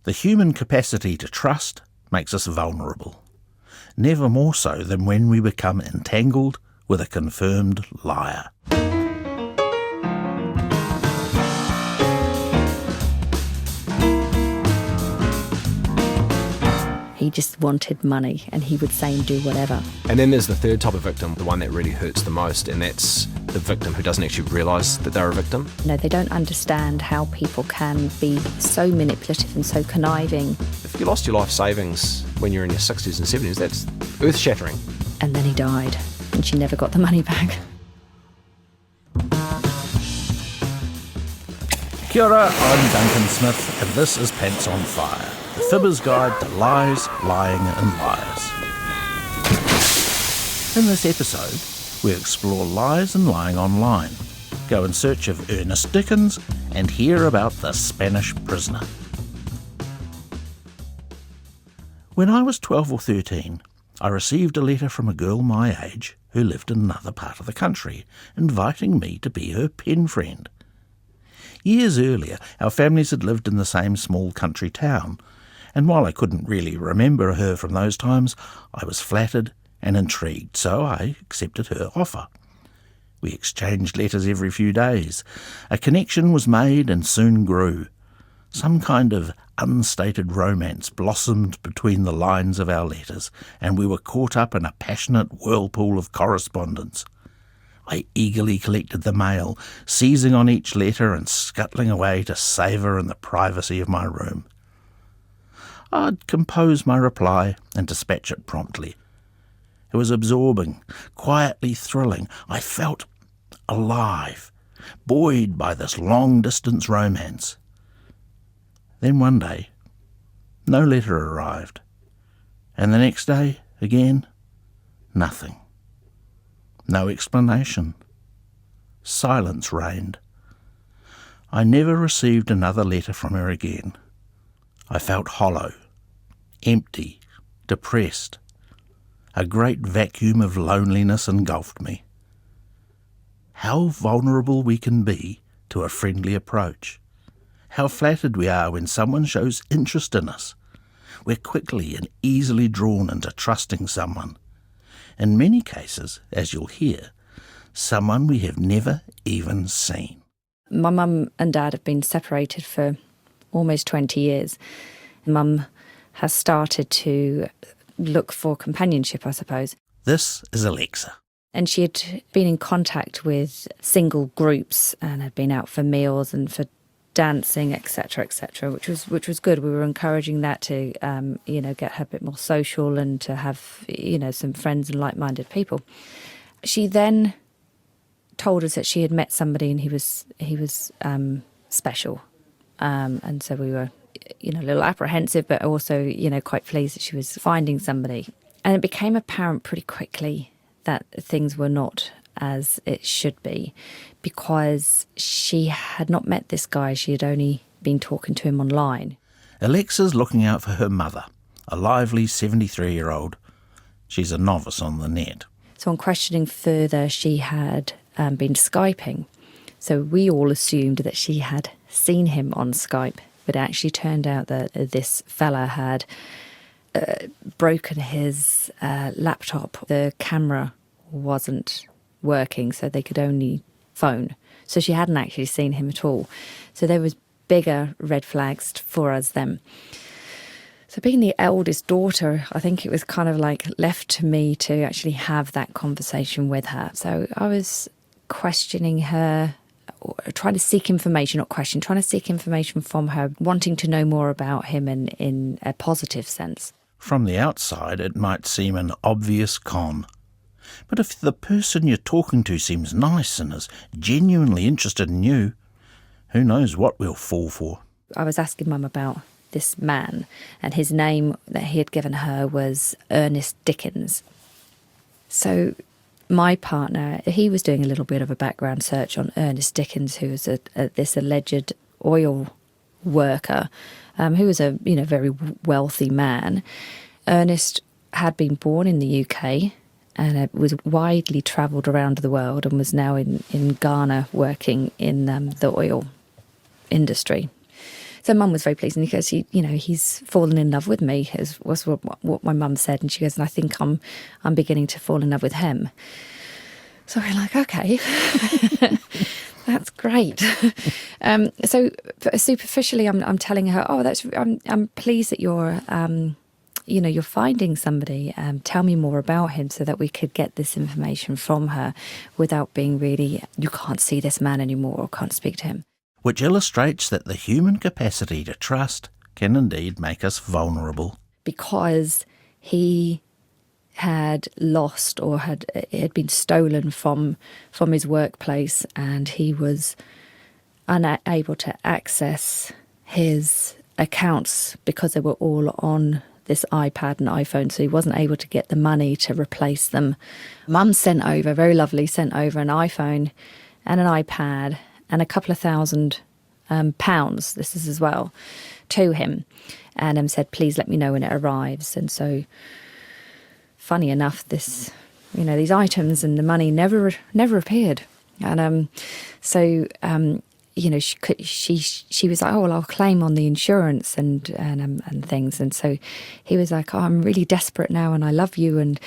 The human capacity to trust makes us vulnerable, never more so than when we become entangled with a confirmed liar. He just wanted money, and he would say and do whatever. And then there's the third type of victim, the one that really hurts the most, and that's the victim who doesn't actually realise that they're a victim. No, they don't understand how people can be so manipulative and so conniving. If you lost your life savings when you're in your 60s and 70s, that's earth-shattering. And then he died, and she never got the money back. Kia ora, I'm Duncan Smith, and this is Pants on Fire, the Fibber's Guide to Lies, Lying and Liars. In this episode, we explore lies and lying online, go in search of Ernest Dickens, and hear about the Spanish prisoner. When I was 12 or 13, I received a letter from a girl my age who lived in another part of the country, inviting me to be her pen friend. Years earlier, our families had lived in the same small country town, and while I couldn't really remember her from those times, I was flattered and intrigued, so I accepted her offer. We exchanged letters every few days. A connection was made and soon grew. Some kind of unstated romance blossomed between the lines of our letters, and we were caught up in a passionate whirlpool of correspondence. I eagerly collected the mail, seizing on each letter and scuttling away to savour in the privacy of my room. I'd compose my reply and dispatch it promptly. It was absorbing, quietly thrilling. I felt alive, buoyed by this long-distance romance. Then one day, no letter arrived, and the next day, again, nothing. No explanation. Silence reigned. I never received another letter from her again. I felt hollow, empty, depressed. A great vacuum of loneliness engulfed me. How vulnerable we can be to a friendly approach. How flattered we are when someone shows interest in us. We're quickly and easily drawn into trusting someone. In many cases, as you'll hear, someone we have never even seen. My mum and dad have been separated for almost 20 years. Mum has started to look for companionship, I suppose. This is Alexa. And she had been in contact with single groups and had been out for meals and for dancing, etc., which was good. We were encouraging that to, get her a bit more social and to have, some friends and like-minded people. She then told us that she had met somebody and he was special, and so we were, a little apprehensive, but also, quite pleased that she was finding somebody. And it became apparent pretty quickly that things were not as it should be, because she had not met this guy. She had only been talking to him online. Alexa's looking out for her mother, a lively 73-year-old. She's a novice on the net. So on questioning further, she had been Skyping. So we all assumed that she had seen him on Skype, but it actually turned out that this fella had broken his laptop. The camera wasn't working, so they could only phone. So she hadn't actually seen him at all. So there was bigger red flags for us then. So being the eldest daughter, I think it was kind of like left to me to actually have that conversation with her. So I was questioning her, or trying to seek information from her, wanting to know more about him in a positive sense. From the outside, it might seem an obvious con. But if the person you're talking to seems nice and is genuinely interested in you, who knows what we'll fall for. I was asking Mum about this man, and his name that he had given her was Ernest Dickens. So my partner, he was doing a little bit of a background search on Ernest Dickens, who was this alleged oil worker, who was a very wealthy man. Ernest had been born in the UK and was widely travelled around the world and was now in Ghana working in the oil industry. So Mum was very pleased, and he goes, he's fallen in love with me, was what my mum said, and she goes, and I think I'm beginning to fall in love with him. So we're like, okay, that's great. So superficially, I'm telling her, I'm pleased that you're you're finding somebody. Tell me more about him, so that we could get this information from her without being really, you can't see this man anymore or can't speak to him. Which illustrates that the human capacity to trust can indeed make us vulnerable. Because he had lost, or it had been stolen from his workplace, and he was unable to access his accounts because they were all on this iPad and iPhone, so he wasn't able to get the money to replace them. Mum sent over an iPhone and an iPad and a couple of £1,000, this is as well, to him, and said, please let me know when it arrives. And so, funny enough, these items and the money never appeared. And she was like, oh, well, I'll claim on the insurance and things. And so he was like, oh, I'm really desperate now, and I love you, and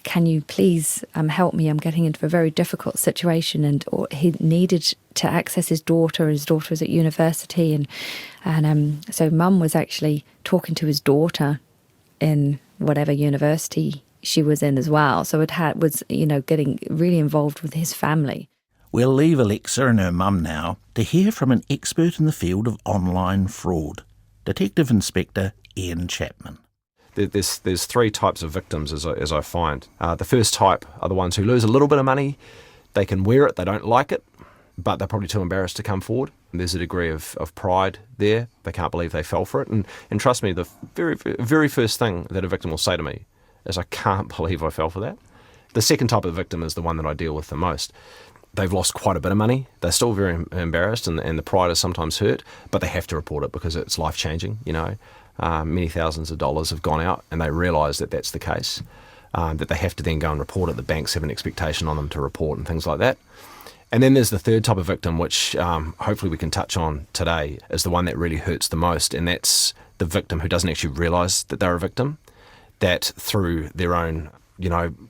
can you please help me? I'm getting into a very difficult situation, and he needed to access his daughter. His daughter was at university, and so Mum was actually talking to his daughter in whatever university she was in as well. So was getting really involved with his family. We'll leave Alexa and her mum now to hear from an expert in the field of online fraud, Detective Inspector Ian Chapman. There's three types of victims, as I find. The first type are the ones who lose a little bit of money. They can wear it, they don't like it, but they're probably too embarrassed to come forward. And there's a degree of pride there. They can't believe they fell for it. And trust me, the very, very first thing that a victim will say to me is, I can't believe I fell for that. The second type of victim is the one that I deal with the most. They've lost quite a bit of money. They're still very embarrassed, and the pride is sometimes hurt, but they have to report it because it's life-changing, Many thousands of dollars have gone out, and they realise that that's the case, that they have to then go and report it. The banks have an expectation on them to report and things like that. And then there's the third type of victim, which hopefully we can touch on today, is the one that really hurts the most, and that's the victim who doesn't actually realise that they're a victim, that through their own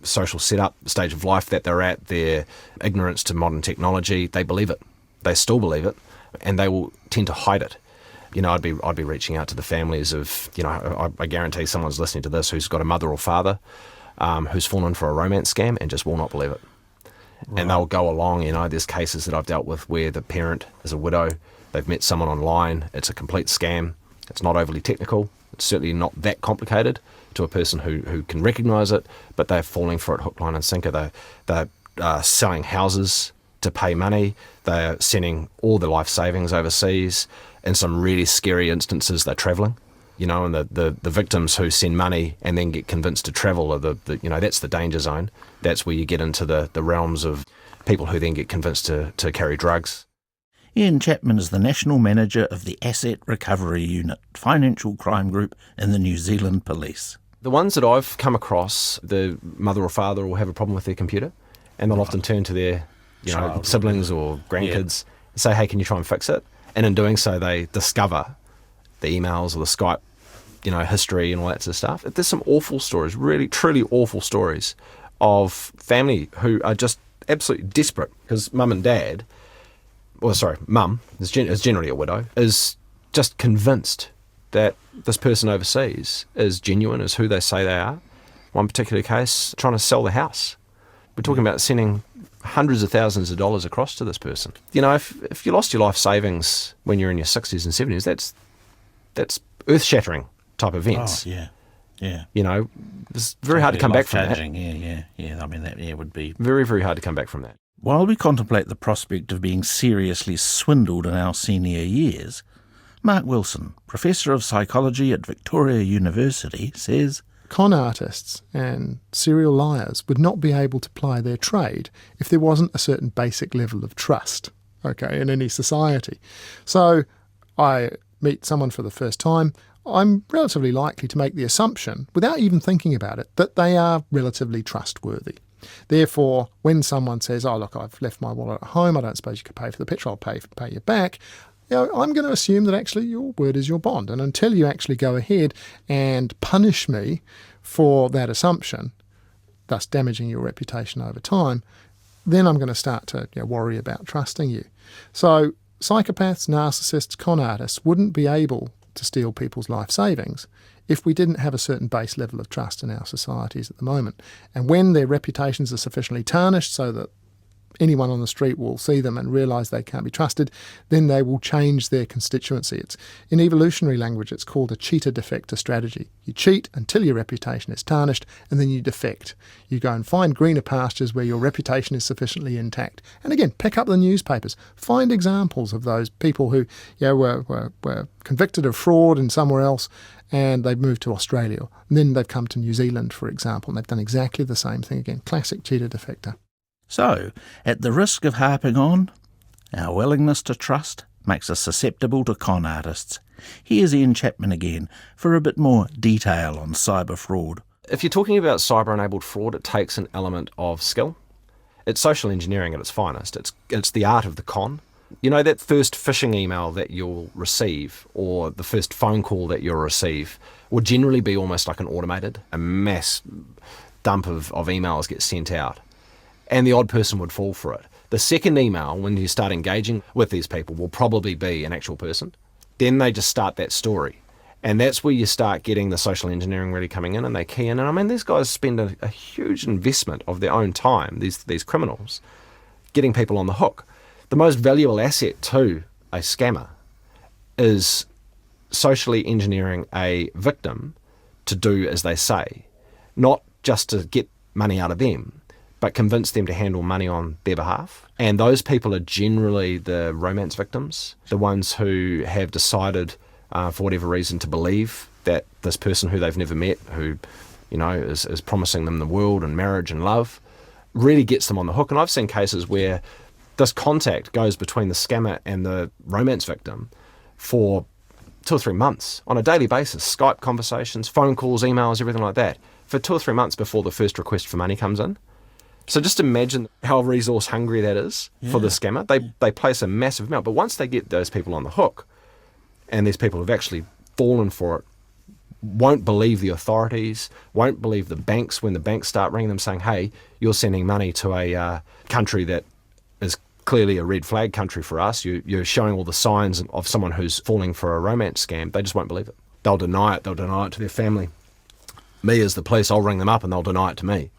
social setup, stage of life that they're at, their ignorance to modern technology, they believe it. They still believe it, and they will tend to hide it. I'd be reaching out to the families of, I guarantee someone's listening to this who's got a mother or father who's fallen for a romance scam and just will not believe it. Right. And they'll go along, there's cases that I've dealt with where the parent is a widow, they've met someone online, it's a complete scam, it's not overly technical, it's certainly not that complicated to a person who can recognise it, but they're falling for it hook, line and sinker. They're selling houses to pay money. They're sending all their life savings overseas. In some really scary instances, they're travelling. And the victims who send money and then get convinced to travel are that's the danger zone. That's where you get into the realms of people who then get convinced to carry drugs. Ian Chapman is the National Manager of the Asset Recovery Unit, Financial Crime Group in the New Zealand Police. The ones that I've come across, the mother or father will have a problem with their computer, and they'll often turn to their siblings or grandkids and say, hey, can you try and fix it? And in doing so, they discover the emails or the Skype history and all that sort of stuff. There's some awful stories, really, truly awful stories of family who are just absolutely desperate because mum and dad, mum is generally a widow, is just convinced that this person overseas is genuine, is who they say they are. One particular case, trying to sell the house. We're talking about sending hundreds of thousands of dollars across to this person. If you lost your life savings when you're in your 60s and 70s, that's earth-shattering type events. Oh, yeah. It's very hard to come back from that. Yeah. I mean, that would be very, very hard to come back from that. While we contemplate the prospect of being seriously swindled in our senior years, Mark Wilson, Professor of Psychology at Victoria University, says, con artists and serial liars would not be able to ply their trade if there wasn't a certain basic level of trust, in any society. So I meet someone for the first time, I'm relatively likely to make the assumption, without even thinking about it, that they are relatively trustworthy. Therefore, when someone says, oh, look, I've left my wallet at home, I don't suppose you could pay for the petrol, I'll pay you back, I'm going to assume that actually your word is your bond. And until you actually go ahead and punish me for that assumption, thus damaging your reputation over time, then I'm going to start to worry about trusting you. So psychopaths, narcissists, con artists wouldn't be able to steal people's life savings if we didn't have a certain base level of trust in our societies at the moment. And when their reputations are sufficiently tarnished so that anyone on the street will see them and realise they can't be trusted, then they will change their constituency. It's, in evolutionary language, it's called a cheater-defector strategy. You cheat until your reputation is tarnished, and then you defect. You go and find greener pastures where your reputation is sufficiently intact. And again, pick up the newspapers. Find examples of those people who were convicted of fraud in somewhere else, and they've moved to Australia. And then they've come to New Zealand, for example, and they've done exactly the same thing again. Classic cheater-defector. So, at the risk of harping on, our willingness to trust makes us susceptible to con artists. Here's Ian Chapman again for a bit more detail on cyber fraud. If you're talking about cyber-enabled fraud, it takes an element of skill. It's social engineering at its finest. It's the art of the con. You know, that first phishing email that you'll receive or the first phone call that you'll receive will generally be almost like a mass dump of emails get sent out. And the odd person would fall for it. The second email, when you start engaging with these people, will probably be an actual person. Then they just start that story. And that's where you start getting the social engineering really coming in, and they key in. And I mean, these guys spend a huge investment of their own time, these criminals, getting people on the hook. The most valuable asset to a scammer is socially engineering a victim to do as they say, not just to get money out of them, but convince them to handle money on their behalf. And those people are generally the romance victims, the ones who have decided, for whatever reason, to believe that this person who they've never met, who is promising them the world and marriage and love, really gets them on the hook. And I've seen cases where this contact goes between the scammer and the romance victim for 2 or 3 months on a daily basis. Skype conversations, phone calls, emails, everything like that, for 2 or 3 months before the first request for money comes in. So just imagine how resource hungry that is for the scammer. They place a massive amount, but once they get those people on the hook, and these people have actually fallen for it, won't believe the authorities, won't believe the banks when the banks start ringing them saying, hey, you're sending money to a country that is clearly a red flag country for us. You're showing all the signs of someone who's falling for a romance scam. They just won't believe it. They'll deny it. They'll deny it to their family. Me as the police, I'll ring them up and they'll deny it to me.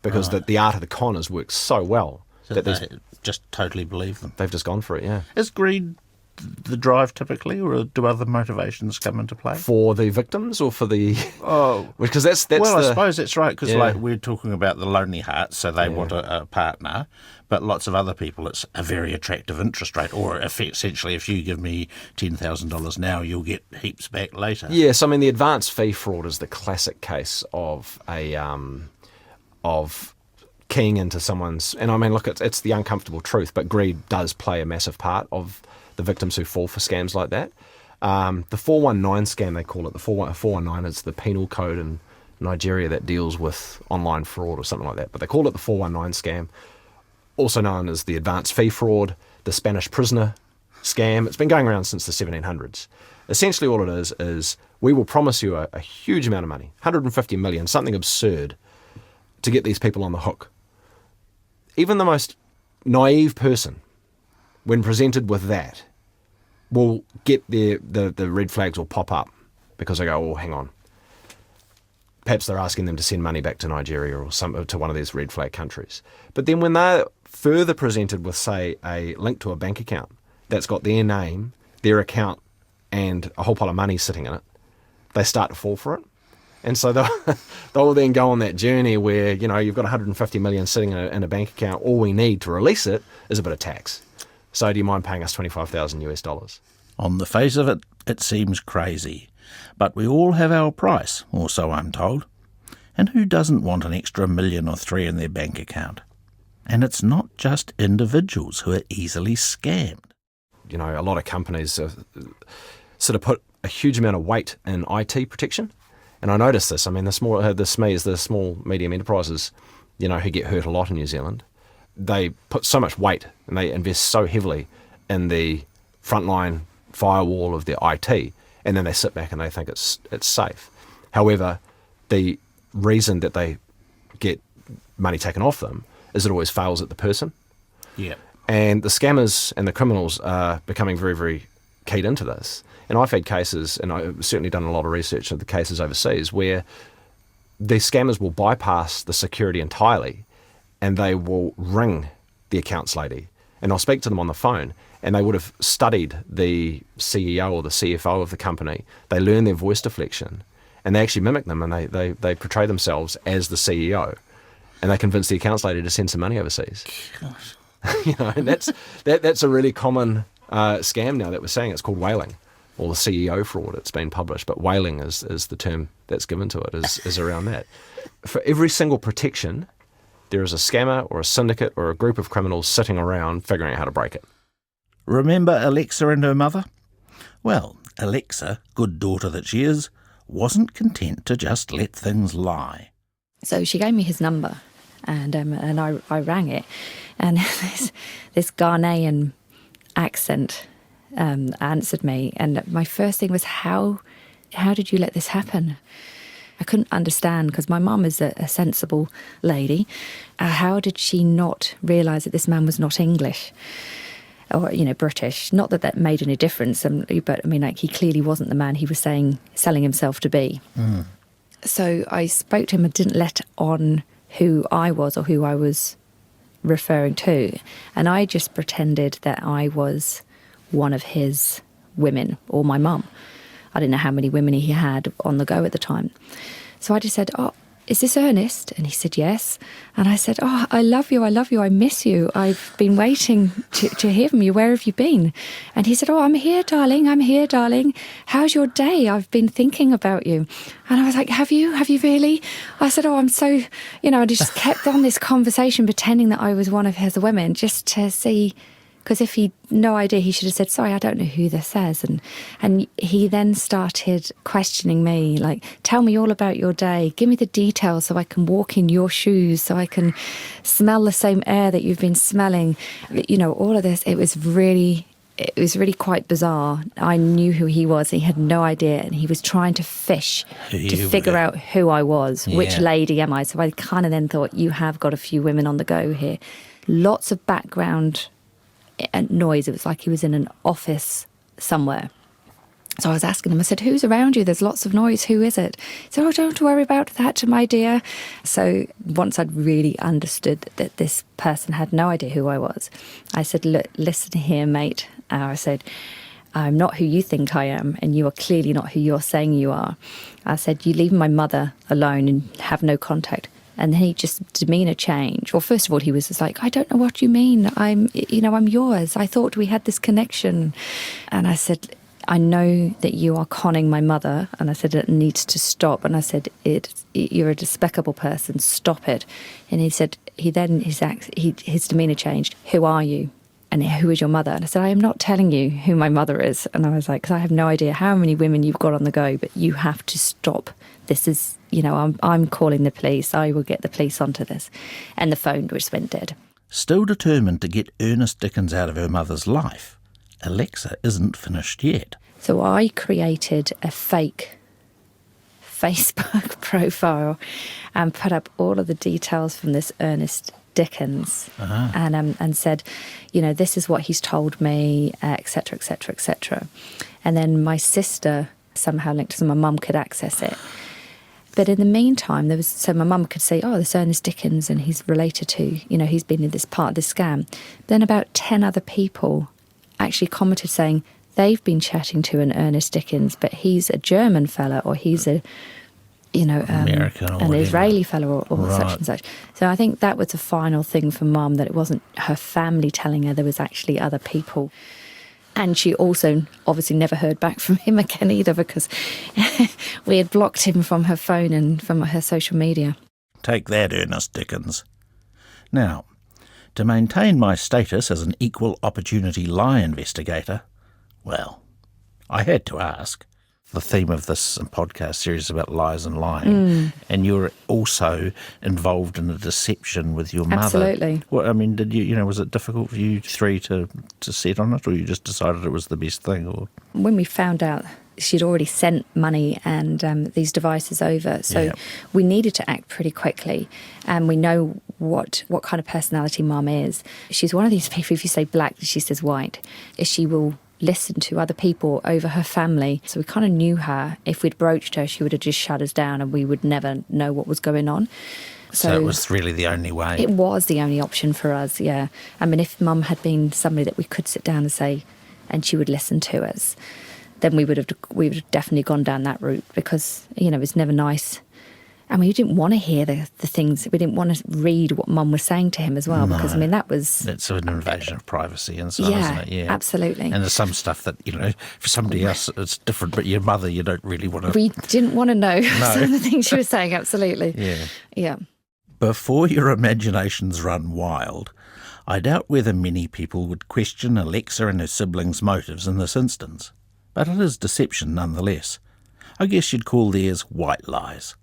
Because the art of the con has worked so well. So that they just totally believe them. They've just gone for it, yeah. Is greed the drive typically, or do other motivations come into play? For the victims or for the... Oh. Because that's well, I suppose that's right, because like we're talking about the lonely hearts, so they want a partner, but lots of other people, it's a very attractive interest rate, or essentially if you give me $10,000 now, you'll get heaps back later. Yes, I mean, the advance fee fraud is the classic case of of keying into someone's... And I mean, look, it's the uncomfortable truth, but greed does play a massive part of the victims who fall for scams like that. The 419 scam, they call it. The 419 is the penal code in Nigeria that deals with online fraud or something like that. But they call it the 419 scam, also known as the advance fee fraud, the Spanish prisoner scam. It's been going around since the 1700s. Essentially all it is we will promise you a huge amount of money, 150 million, something absurd, to get these people on the hook. Even the most naive person, when presented with that, will get the red flags will pop up because they go, oh, hang on. Perhaps they're asking them to send money back to Nigeria or to one of these red flag countries. But then when they're further presented with, say, a link to a bank account that's got their name, their account, and a whole pile of money sitting in it, they start to fall for it. And so they'll then go on that journey where, you've got 150 million sitting in a bank account. All we need to release it is a bit of tax. So do you mind paying us 25,000 US dollars? On the face of it, it seems crazy. But we all have our price, or so I'm told. And who doesn't want an extra million or 3 in their bank account? And it's not just individuals who are easily scammed. A lot of companies sort of put a huge amount of weight in IT protection. And I noticed this. I mean, the small, medium enterprises, who get hurt a lot in New Zealand, they put so much weight and they invest so heavily in the frontline firewall of their IT, and then they sit back and they think it's safe. However, the reason that they get money taken off them is it always fails at the person. Yeah. And the scammers and the criminals are becoming very, very keyed into this. And I've had cases, and I've certainly done a lot of research of the cases overseas, where the scammers will bypass the security entirely and they will ring the accounts lady, and I'll speak to them on the phone, and they would have studied the CEO or the CFO of the company. They learn their voice deflection, and they actually mimic them, and they portray themselves as the CEO, and they convince the accounts lady to send some money overseas. Gosh. And that's a really common scam now that we're seeing. It's called whaling, or the CEO fraud. It's been published, but whaling is the term that's given to it, is around that. For every single protection, there is a scammer or a syndicate or a group of criminals sitting around figuring out how to break it. Remember Alexa and her mother? Well, Alexa, good daughter that she is, wasn't content to just let things lie. So she gave me his number, and I rang it, and this Ghanaian accent answered me, and my first thing was, how did you let this happen? I couldn't understand, because my mum is a sensible lady. How did she not realise that this man was not English or, British? Not that made any difference, but I mean, like, he clearly wasn't the man he was selling himself to be. Mm. So I spoke to him and didn't let on who I was or who I was referring to, and I just pretended that I was one of his women or my mum. I didn't know how many women he had on the go at the time. So I just said, "Oh, is this Ernest?" And he said, "Yes." And I said, "Oh, I love you, I miss you. I've been waiting to hear from you. Where have you been?" And he said, "Oh, I'm here, darling. How's your day? I've been thinking about you." And I was like, Have you really? I said, "Oh, I'm so," I just kept on this conversation, pretending that I was one of his women, just to see. Because if he'd no idea, he should have said, "Sorry, I don't know who this is." And he then started questioning me, like, "Tell me all about your day. Give me the details so I can walk in your shoes, so I can smell the same air that you've been smelling." All of this. It was really quite bizarre. I knew who he was. He had no idea, and he was trying to fish to figure out who I was, which lady am I. So I kind of then thought, you have got a few women on the go here. Lots of background noise. It was like he was in an office somewhere. So I was asking him, I said, "Who's around you? There's lots of noise. Who is it?" He said, "Oh, don't worry about that, my dear." So once I'd really understood that this person had no idea who I was, I said, "Look, listen here, mate." I said, "I'm not who you think I am, and you are clearly not who you're saying you are." I said, "You leave my mother alone and have no contact." And then he just demeanour changed. Well, first of all, he was just like, "I don't know what you mean. I'm yours. I thought we had this connection." And I said, "I know that you are conning my mother." And I said, "It needs to stop." And I said, "You're a despicable person. Stop it." And he said, his demeanour changed. "Who are you? And who is your mother?" And I said, "I am not telling you who my mother is." And I was like, "Because I have no idea how many women you've got on the go, but you have to stop. This is, I'm calling the police. I will get the police onto this." And the phone just went dead. Still determined to get Ernest Dickens out of her mother's life, Alexa isn't finished yet. So I created a fake Facebook profile and put up all of the details from this Ernest Dickens, and said, "This is what he's told me, etc., etc., etc." And then my sister somehow linked so my mum could access it. But in the meantime, my mum could say, "Oh, this Ernest Dickens, and he's related to, he's been in this part of this scam." Then about 10 other people actually commented saying they've been chatting to an Ernest Dickens, but he's a German fella, or he's a American or an whatever. Israeli fellow, or Right. such and such. So I think that was the final thing for Mum, that it wasn't her family telling her, there was actually other people. And she also obviously never heard back from him again either, because we had blocked him from her phone and from her social media. Take that, Ernest Dickens. Now, to maintain my status as an equal opportunity lie investigator, well, I had to ask, the theme of this podcast series is about lies and lying, and you're also involved in a deception with your mother. Absolutely. Well, I mean, did you, was it difficult for you three to set on it, or you just decided it was the best thing? Or When we found out she'd already sent money and these devices over, so we needed to act pretty quickly, and we know what kind of personality Mum is. She's one of these people, if you say black, she says white. She will listen to other people over her family. So we kind of knew her. If we'd broached her, she would have just shut us down and we would never know what was going on. So it was really the only way. It was the only option for us, yeah. I mean, if Mum had been somebody that we could sit down and say, and she would listen to us, then we would have definitely gone down that route, because, it's never nice. And we didn't want to hear the things. We didn't want to read what Mum was saying to him as well, because, That's an invasion of privacy and so on, isn't it? Yeah, absolutely. And there's some stuff that, for somebody else it's different, but your mother, you don't really want to... We didn't want to know some of the things she was saying, absolutely. Yeah. Before your imaginations run wild, I doubt whether many people would question Alexa and her siblings' motives in this instance. But it is deception nonetheless. I guess you'd call theirs white lies.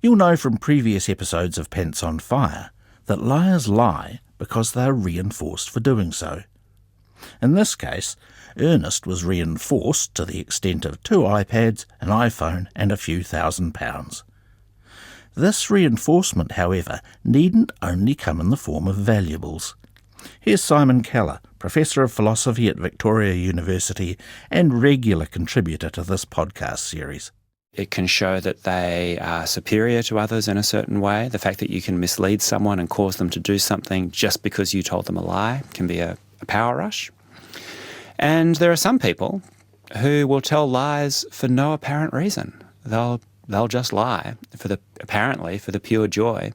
You'll know from previous episodes of Pants on Fire that liars lie because they are reinforced for doing so. In this case, Ernest was reinforced to the extent of 2 iPads, an iPhone and a few £1,000s. This reinforcement, however, needn't only come in the form of valuables. Here's Simon Keller, Professor of Philosophy at Victoria University and regular contributor to this podcast series. It can show that they are superior to others in a certain way. The fact that you can mislead someone and cause them to do something just because you told them a lie can be a power rush. And there are some people who will tell lies for no apparent reason. They'll just lie apparently for the pure joy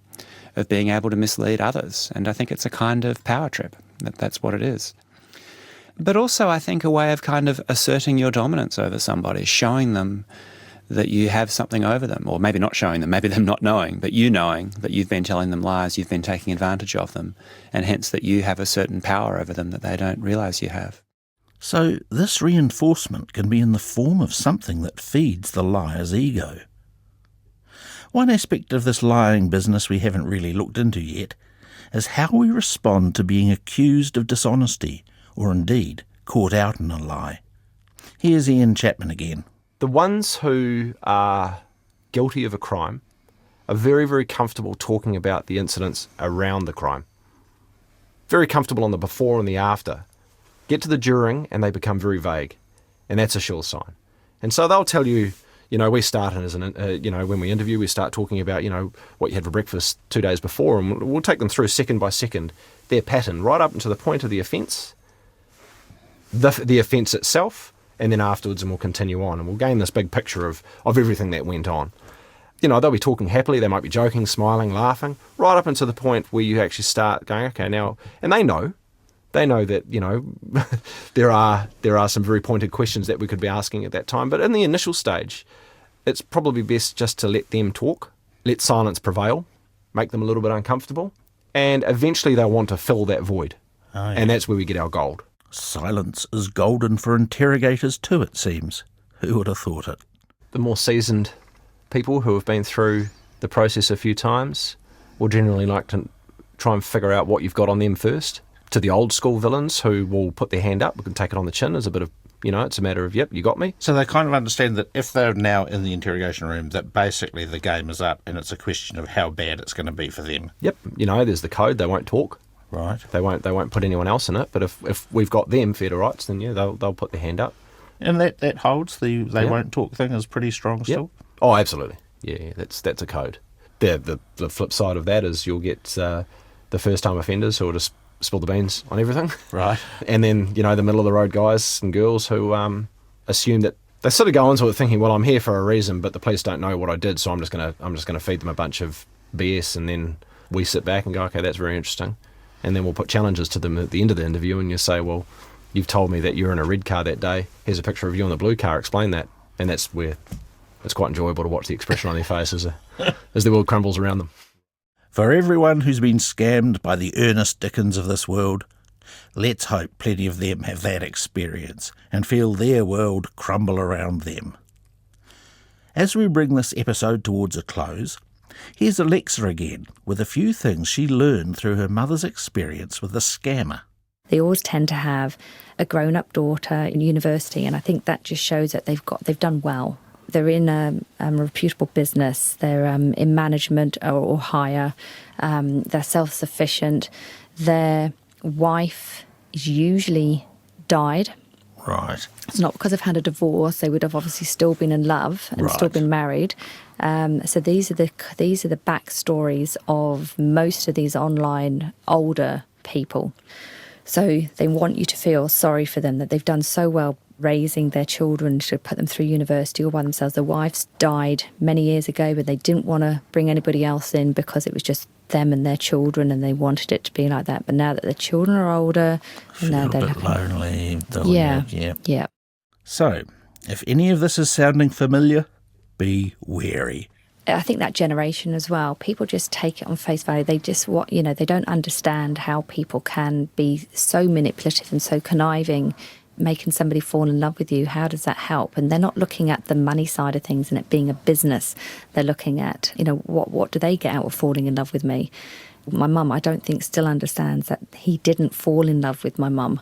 of being able to mislead others. And I think it's a kind of power trip. That's what it is. But also, I think, a way of kind of asserting your dominance over somebody, showing them that you have something over them, or maybe not showing them, maybe them not knowing, but you knowing that you've been telling them lies, you've been taking advantage of them, and hence that you have a certain power over them that they don't realise you have. So this reinforcement can be in the form of something that feeds the liar's ego. One aspect of this lying business we haven't really looked into yet is how we respond to being accused of dishonesty, or indeed caught out in a lie. Here's Ian Chapman again. The ones who are guilty of a crime are very, very comfortable talking about the incidents around the crime. Very comfortable on the before and the after. Get to the during and they become very vague. And that's a sure sign. And so they'll tell you, we start as when we interview, we start talking about, what you had for breakfast 2 days before, and we'll take them through second by second their pattern right up until the point of the offence, the offence itself, and then afterwards, and we'll continue on, and we'll gain this big picture of everything that went on. They'll be talking happily, they might be joking, smiling, laughing, right up until the point where you actually start going, okay, now, and they know that, there are some very pointed questions that we could be asking at that time, but in the initial stage, it's probably best just to let them talk, let silence prevail, make them a little bit uncomfortable, and eventually they'll want to fill that void. Oh, yeah. And that's where we get our gold. Silence is golden for interrogators too, it seems. Who would have thought it? The more seasoned people who have been through the process a few times will generally like to try and figure out what you've got on them first. To the old school villains who will put their hand up, we can take it on the chin as a bit of, it's a matter of, yep, you got me. So they kind of understand that if they're now in the interrogation room, that basically the game is up and it's a question of how bad it's going to be for them. Yep, there's the code, they won't talk. Right. They won't put anyone else in it, but if we've got them fair to rights, then they'll put their hand up. And that holds, they won't talk thing is pretty strong still? Yep. Oh, absolutely. Yeah, that's a code. The flip side of that is you'll get the first time offenders who will just spill the beans on everything. Right. And then, the middle of the road guys and girls who assume that they sort of go into it thinking, well, I'm here for a reason, but the police don't know what I did, so I'm just gonna feed them a bunch of BS, and then we sit back and go, okay, that's very interesting. And then we'll put challenges to them at the end of the interview, and you say, well, you've told me that you're in a red car that day. Here's a picture of you in the blue car. Explain that. And that's where it's quite enjoyable to watch the expression on their face as the world crumbles around them. For everyone who's been scammed by the Ernest Dickens of this world, let's hope plenty of them have that experience and feel their world crumble around them. As we bring this episode towards a close, here's Alexa again with a few things she learned through her mother's experience with a scammer. They always tend to have a grown-up daughter in university, and I think that just shows that they've done well. They're in a reputable business. They're in management or higher. They're self-sufficient. Their wife is usually died. Right. It's not because they've had a divorce. They would have obviously still been in love and still been married. So these are the backstories of most of these online older people. So they want you to feel sorry for them, that they've done so well raising their children to put them through university all by themselves. Their wives died many years ago, but they didn't want to bring anybody else in because it was just them and their children, and they wanted it to be like that. But now that the children are older, Feel a bit lonely. Yeah. So, if any of this is sounding familiar, be wary. I think that generation as well, people just take it on face value. They just, they don't understand how people can be so manipulative and so conniving, making somebody fall in love with you. How does that help? And they're not looking at the money side of things and it being a business. They're looking at, what do they get out of falling in love with me? My mum, I don't think, still understands that he didn't fall in love with my mum.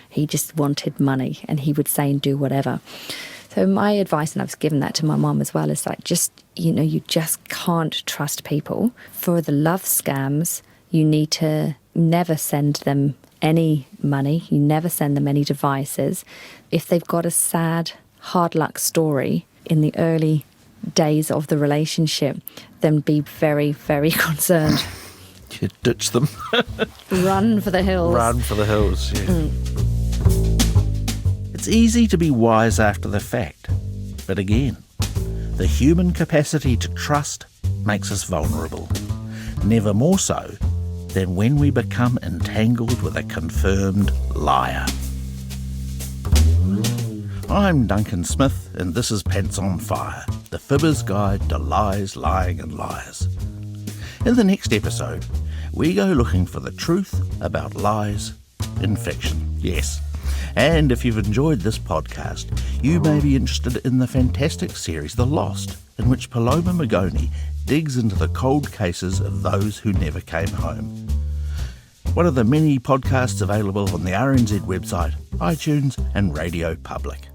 He just wanted money, and he would say and do whatever. So my advice, and I've given that to my mum as well, is like, you just can't trust people. For the love scams, you need to never send them any money. You never send them any devices. If they've got a sad, hard luck story in the early days of the relationship, then be very, very concerned. You ditch them. Run for the hills. Run for the hills, yeah. It's easy to be wise after the fact, but again, the human capacity to trust makes us vulnerable, never more so than when we become entangled with a confirmed liar. I'm Duncan Smith, and this is Pants on Fire, the Fibber's Guide to Lies, Lying and Liars. In the next episode, we go looking for the truth about lies in fiction. Yes. And if you've enjoyed this podcast, you may be interested in the fantastic series The Lost, in which Paloma Magoni digs into the cold cases of those who never came home. One of the many podcasts available on the RNZ website, iTunes and Radio Public.